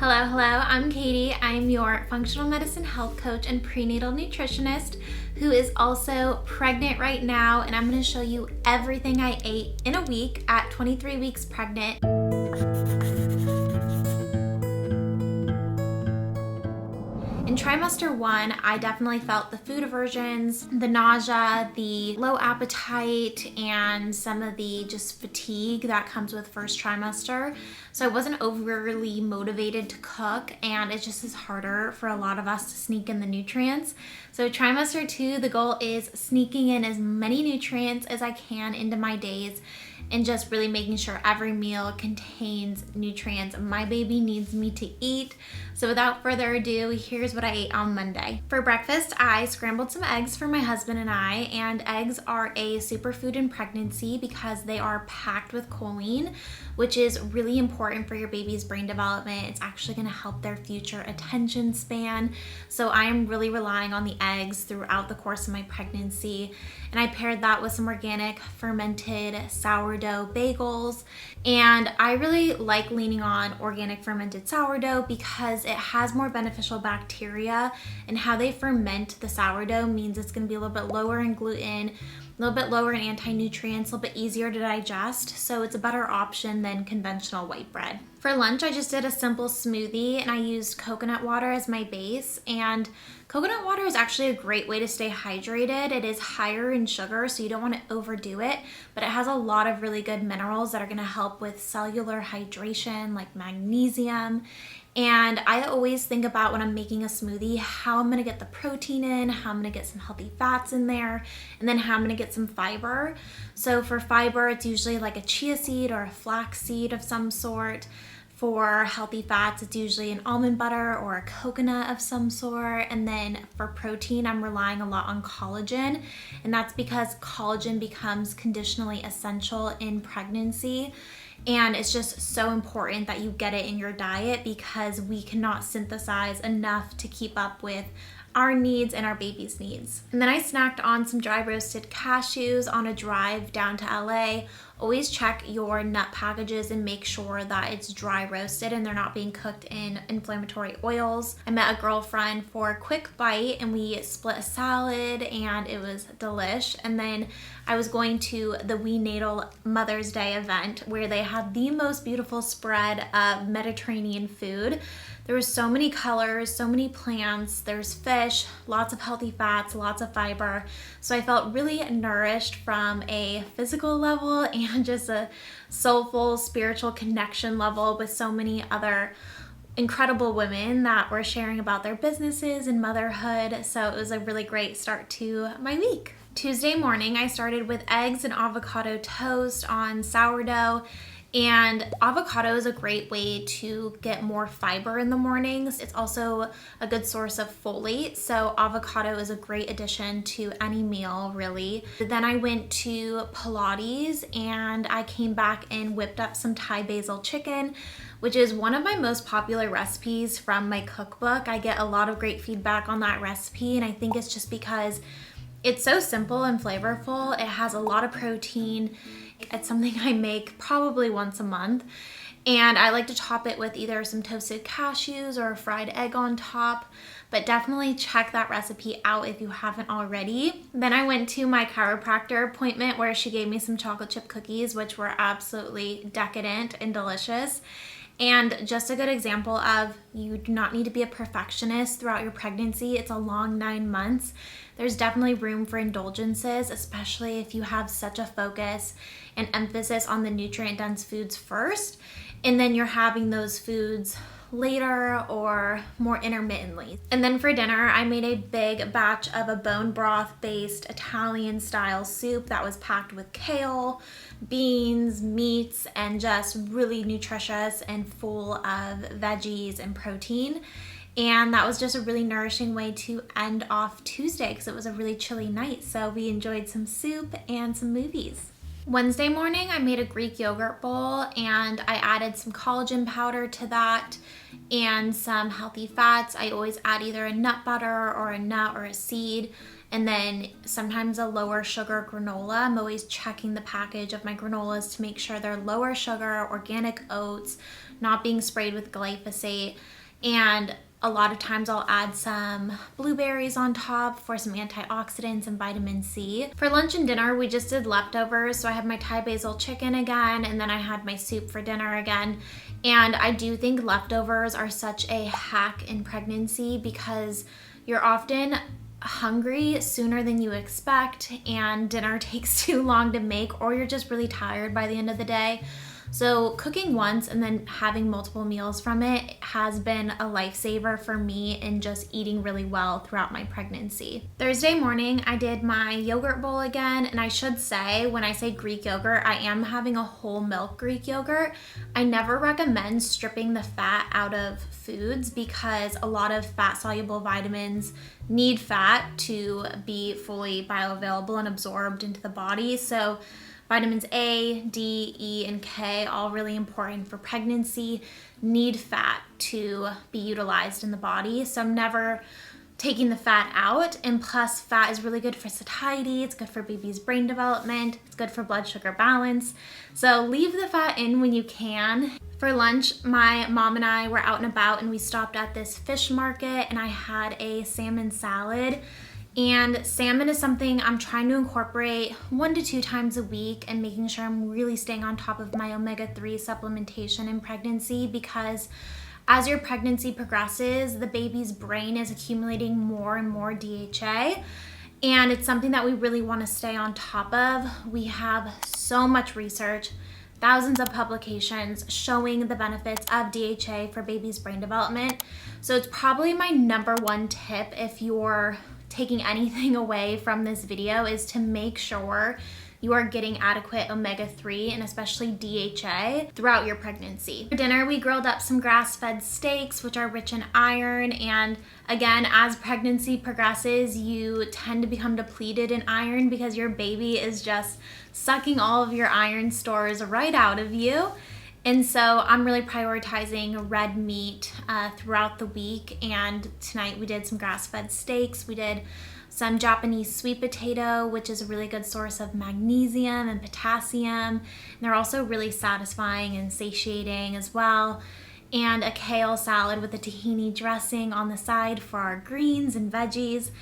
Hello, I'm Katie. I'm your functional medicine health coach and prenatal nutritionist who is also pregnant right now, and I'm going to show you everything I ate in a week at 23 weeks pregnant. In trimester 1, I definitely felt the food aversions, the nausea, the low appetite, and some of the just fatigue that comes with first trimester. So I wasn't overly motivated to cook, and it just is harder for a lot of us to sneak in the nutrients. So trimester 2, the goal is sneaking in as many nutrients as I can into my days and just really making sure every meal contains nutrients my baby needs me to eat. So without further ado, here's what I ate on Monday. For breakfast, I scrambled some eggs for my husband and I, and eggs are a superfood in pregnancy because they are packed with choline, which is really important for your baby's brain development. It's actually gonna help their future attention span. So I am really relying on the eggs throughout the course of my pregnancy. And I paired that with some organic fermented sourdough bagels. And I really like leaning on organic fermented sourdough because it has more beneficial bacteria, and how they ferment the sourdough means it's gonna be a little bit lower in gluten, a little bit lower in anti-nutrients, a little bit easier to digest, so it's a better option than conventional white bread. For lunch, I just did a simple smoothie, and I used coconut water as my base, and coconut water is actually a great way to stay hydrated. It is higher in sugar, so you don't want to overdo it, but it has a lot of really good minerals that are going to help with cellular hydration, like magnesium. And I always think about when I'm making a smoothie, how I'm gonna get the protein in, how I'm gonna get some healthy fats in there, and then how I'm gonna get some fiber. So for fiber, it's usually like a chia seed or a flax seed of some sort. For healthy fats, it's usually an almond butter or a coconut of some sort. And then for protein, I'm relying a lot on collagen. And that's because collagen becomes conditionally essential in pregnancy. And it's just so important that you get it in your diet because we cannot synthesize enough to keep up with our needs and our baby's needs. And then I snacked on some dry roasted cashews on a drive down to LA. Always check your nut packages and make sure that it's dry roasted and they're not being cooked in inflammatory oils. I met a girlfriend for a quick bite and we split a salad and it was delish. And then I was going to the We Natal Mother's Day event where they had the most beautiful spread of Mediterranean food. There were so many colors, so many plants, there's fish, lots of healthy fats, lots of fiber. So I felt really nourished from a physical level and just a soulful, spiritual connection level with so many other incredible women that were sharing about their businesses and motherhood. So it was a really great start to my week. Tuesday morning, I started with eggs and avocado toast on sourdough. And avocado is a great way to get more fiber in the mornings. It's also a good source of folate, so avocado is a great addition to any meal, really. Then I went to Pilates and I came back and whipped up some Thai basil chicken, which is one of my most popular recipes from my cookbook. I get a lot of great feedback on that recipe, and I think it's just because it's so simple and flavorful. It has a lot of protein. It's something I make probably once a month, and I like to top it with either some toasted cashews or a fried egg on top, but definitely check that recipe out if you haven't already. Then I went to my chiropractor appointment where she gave me some chocolate chip cookies, which were absolutely decadent and delicious. And just a good example of you do not need to be a perfectionist throughout your pregnancy. It's a long 9 months. There's definitely room for indulgences, especially if you have such a focus and emphasis on the nutrient-dense foods first, and then you're having those foods later or more intermittently. And then for dinner, I made a big batch of a bone broth-based Italian-style soup that was packed with kale, beans, meats, and just really nutritious and full of veggies and protein. And that was just a really nourishing way to end off Tuesday because it was a really chilly night. So we enjoyed some soup and some movies. Wednesday morning, I made a Greek yogurt bowl and I added some collagen powder to that and some healthy fats. I always add either a nut butter or a nut or a seed, and then sometimes a lower sugar granola. I'm always checking the package of my granolas to make sure they're lower sugar, organic oats, not being sprayed with glyphosate. And a lot of times I'll add some blueberries on top for some antioxidants and vitamin C. For lunch and dinner, we just did leftovers. So I had my Thai basil chicken again, and then I had my soup for dinner again. And I do think leftovers are such a hack in pregnancy because you're often hungry sooner than you expect and dinner takes too long to make, or you're just really tired by the end of the day. So cooking once and then having multiple meals from it has been a lifesaver for me in just eating really well throughout my pregnancy. Thursday morning, I did my yogurt bowl again, and I should say, when I say Greek yogurt, I am having a whole milk Greek yogurt. I never recommend stripping the fat out of foods because a lot of fat-soluble vitamins need fat to be fully bioavailable and absorbed into the body. So vitamins A, D, E, and K, all really important for pregnancy, need fat to be utilized in the body. So I'm never taking the fat out. And plus, fat is really good for satiety. It's good for baby's brain development. It's good for blood sugar balance. So leave the fat in when you can. For lunch, my mom and I were out and about, and we stopped at this fish market, and I had a salmon salad. And salmon is something I'm trying to incorporate 1 to 2 times a week and making sure I'm really staying on top of my omega-3 supplementation in pregnancy, because as your pregnancy progresses, the baby's brain is accumulating more and more DHA, and it's something that we really want to stay on top of. We have so much research, thousands of publications showing the benefits of DHA for baby's brain development. So it's probably my number 1 tip if you're taking anything away from this video, is to make sure you are getting adequate omega-3 and especially DHA throughout your pregnancy. For dinner, we grilled up some grass-fed steaks, which are rich in iron. And again, as pregnancy progresses, you tend to become depleted in iron because your baby is just sucking all of your iron stores right out of you. And so I'm really prioritizing red meat throughout the week. And tonight we did some grass-fed steaks. We did some Japanese sweet potato, which is a really good source of magnesium and potassium. And they're also really satisfying and satiating as well. And a kale salad with a tahini dressing on the side for our greens and veggies.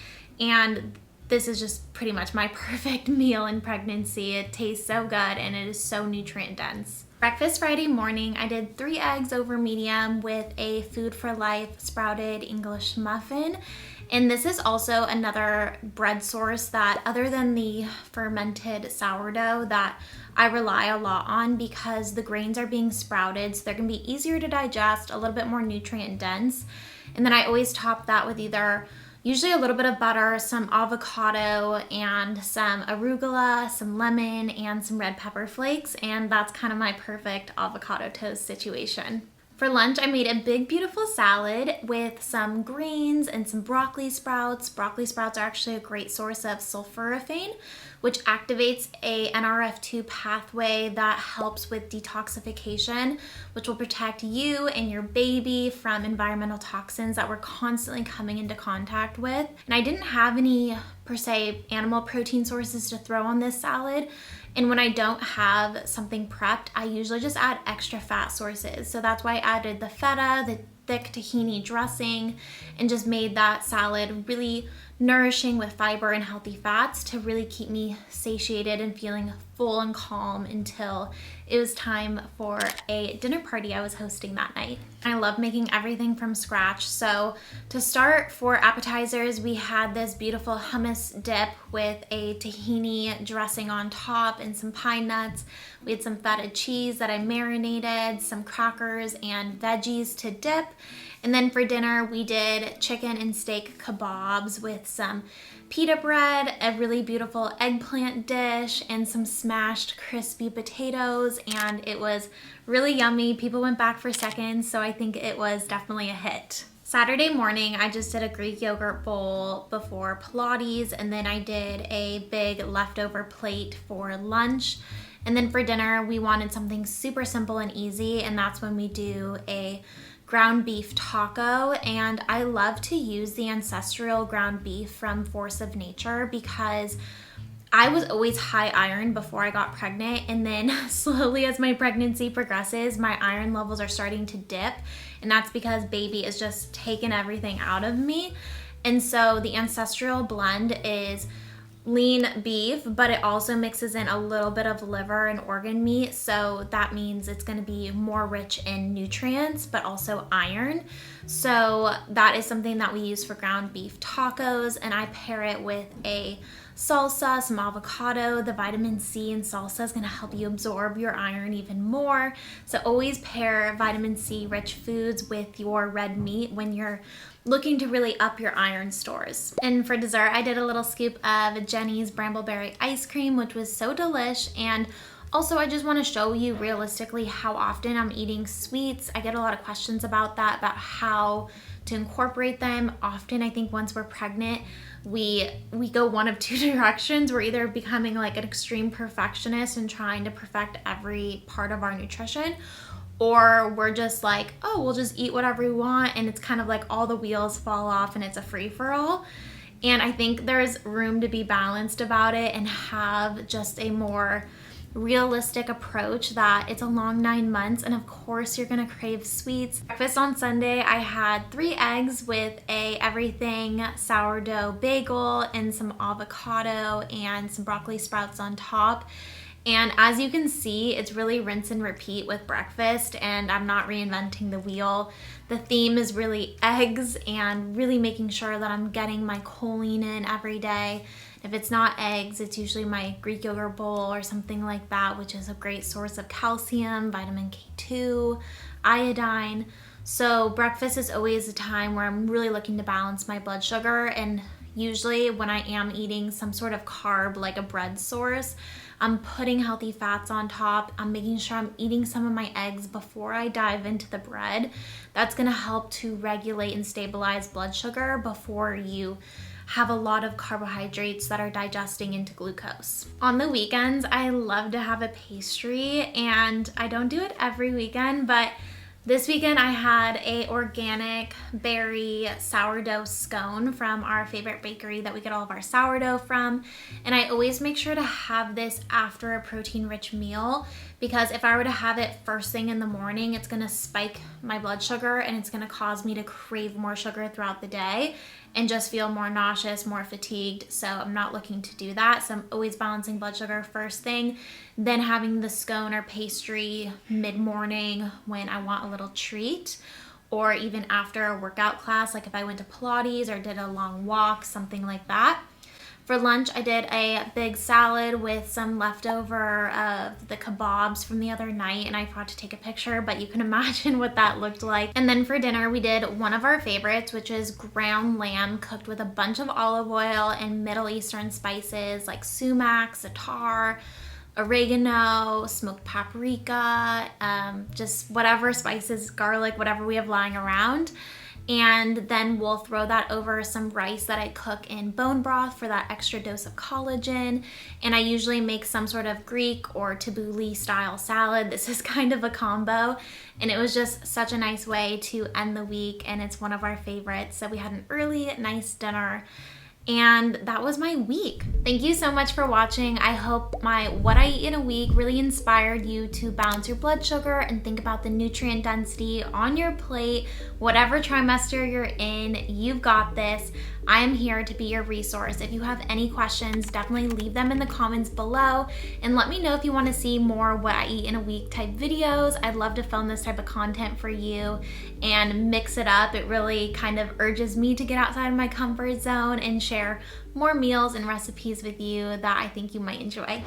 And this is just pretty much my perfect meal in pregnancy. It tastes so good and it is so nutrient dense. Breakfast Friday morning, I did 3 eggs over medium with a Food for Life sprouted English muffin. And this is also another bread source that, other than the fermented sourdough, that I rely a lot on because the grains are being sprouted, so they're gonna be easier to digest, a little bit more nutrient dense. And then I always top that with either usually a little bit of butter, some avocado, and some arugula, some lemon, and some red pepper flakes, and that's kind of my perfect avocado toast situation. For lunch, I made a big, beautiful salad with some greens and some broccoli sprouts. Broccoli sprouts are actually a great source of sulforaphane, which activates a NRF2 pathway that helps with detoxification, which will protect you and your baby from environmental toxins that we're constantly coming into contact with. And I didn't have any, per se, animal protein sources to throw on this salad. And when I don't have something prepped, I usually just add extra fat sources. So that's why I added the feta, the thick tahini dressing, and just made that salad really nourishing with fiber and healthy fats to really keep me satiated and feeling full and calm until it was time for a dinner party I was hosting that night. I love making everything from scratch. So to start, for appetizers, we had this beautiful hummus dip with a tahini dressing on top and some pine nuts. We had some feta cheese that I marinated, some crackers and veggies to dip. And then for dinner, we did chicken and steak kebabs with some pita bread, a really beautiful eggplant dish, and some smashed crispy potatoes. And it was really yummy. People went back for seconds, so I think it was definitely a hit. Saturday morning, I just did a Greek yogurt bowl before Pilates, and then I did a big leftover plate for lunch. And then for dinner, we wanted something super simple and easy, and that's when we do a ground beef taco. And I love to use the ancestral ground beef from Force of Nature because I was always high iron before I got pregnant, and then slowly as my pregnancy progresses, my iron levels are starting to dip, and that's because baby is just taking everything out of me. And so the ancestral blend is lean beef, but it also mixes in a little bit of liver and organ meat, so that means it's going to be more rich in nutrients but also iron. So that is something that we use for ground beef tacos, and I pair it with a salsa, some avocado. The vitamin C in salsa is going to help you absorb your iron even more. So always pair vitamin C rich foods with your red meat when you're looking to really up your iron stores. And for dessert, I did a little scoop of Jenny's Brambleberry ice cream, which was so delish. And also, I just want to show you realistically how often I'm eating sweets. I get a lot of questions about that, about how to incorporate them. Often, I think once we're pregnant, we go one of two directions. We're either becoming like an extreme perfectionist and trying to perfect every part of our nutrition, or we're just like, oh, we'll just eat whatever we want, and it's kind of like all the wheels fall off and it's a free-for-all. And I think there's room to be balanced about it and have just a more realistic approach that it's a long 9 months, and of course you're gonna crave sweets. Breakfast on Sunday, I had 3 eggs with a everything sourdough bagel and some avocado and some broccoli sprouts on top. And as you can see, it's really rinse and repeat with breakfast, and I'm not reinventing the wheel. The theme is really eggs and really making sure that I'm getting my choline in every day. If it's not eggs, it's usually my Greek yogurt bowl or something like that, which is a great source of calcium, vitamin K2, iodine. So breakfast is always a time where I'm really looking to balance my blood sugar, and usually when I am eating some sort of carb like a bread source, I'm putting healthy fats on top. I'm making sure I'm eating some of my eggs before I dive into the bread. That's gonna help to regulate and stabilize blood sugar before you have a lot of carbohydrates that are digesting into glucose. On the weekends, I love to have a pastry, and I don't do it every weekend, but this weekend I had a organic berry sourdough scone from our favorite bakery that we get all of our sourdough from. And I always make sure to have this after a protein-rich meal, because if I were to have it first thing in the morning, it's gonna spike my blood sugar and it's gonna cause me to crave more sugar throughout the day and just feel more nauseous, more fatigued. So I'm not looking to do that. So I'm always balancing blood sugar first thing, then having the scone or pastry mid-morning when I want a little treat, or even after a workout class, like if I went to Pilates or did a long walk, something like that. For lunch, I did a big salad with some leftover of the kebabs from the other night, and I forgot to take a picture, but you can imagine what that looked like. And then for dinner, we did one of our favorites, which is ground lamb cooked with a bunch of olive oil and Middle Eastern spices like sumac, za'atar, oregano, smoked paprika, just whatever spices, garlic, whatever we have lying around. And then we'll throw that over some rice that I cook in bone broth for that extra dose of collagen. And I usually make some sort of Greek or tabbouleh style salad. This is kind of a combo, and it was just such a nice way to end the week, and it's one of our favorites. So we had an early, nice dinner, and that was my week. Thank you so much for watching. I hope my What I Eat in a Week really inspired you to balance your blood sugar and think about the nutrient density on your plate. Whatever trimester you're in, you've got this. I am here to be your resource. If you have any questions, definitely leave them in the comments below, and let me know if you want to see more What I Eat in a Week type videos. I'd love to film this type of content for you and mix it up. It really kind of urges me to get outside of my comfort zone and share more meals and recipes with you that I think you might enjoy.